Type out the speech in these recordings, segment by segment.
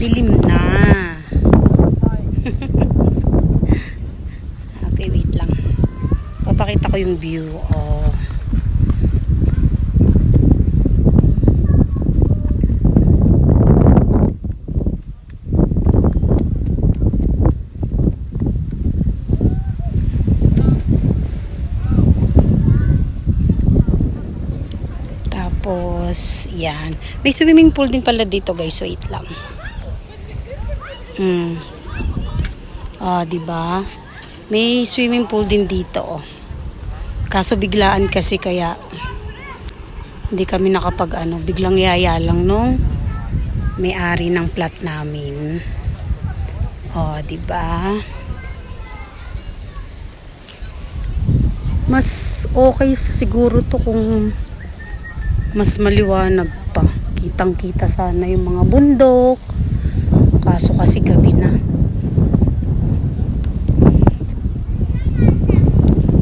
dilim na. Okay, wait lang. Papakita ko yung view. Oh. Tapos, yan. May swimming pool din pala dito, guys. Wait lang. Diba? May swimming pool din dito, oh. Kaso biglaan kasi kaya hindi kami biglang yaya lang nung may-ari ng flat namin. Oh, diba? Mas okay siguro to kung mas maliwanag pa. Kitang-kita sana yung mga bundok. Kaso kasi gabi na.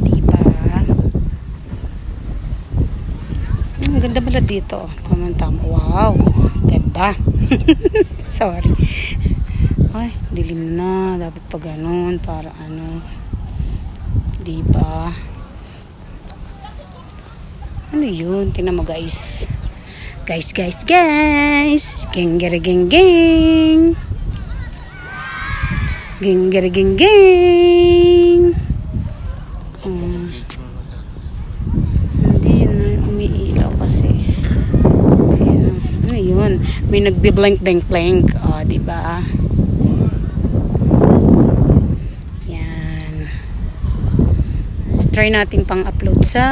Diba? Ang ganda pala dito. Tamang-tama. Wow. Ganda. Sorry. Ay, dilim na. Dapat pa ganun. Para ano. Diba? Ano yun? Tingnan mo, guys. Guys. Geng. Geng. Hindi na umiilaw kasi. Ano yun? May nagbi-blank. Diba? Yan. Try natin pang-upload sa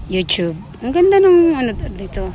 YouTube. Ang ganda ng ano dito.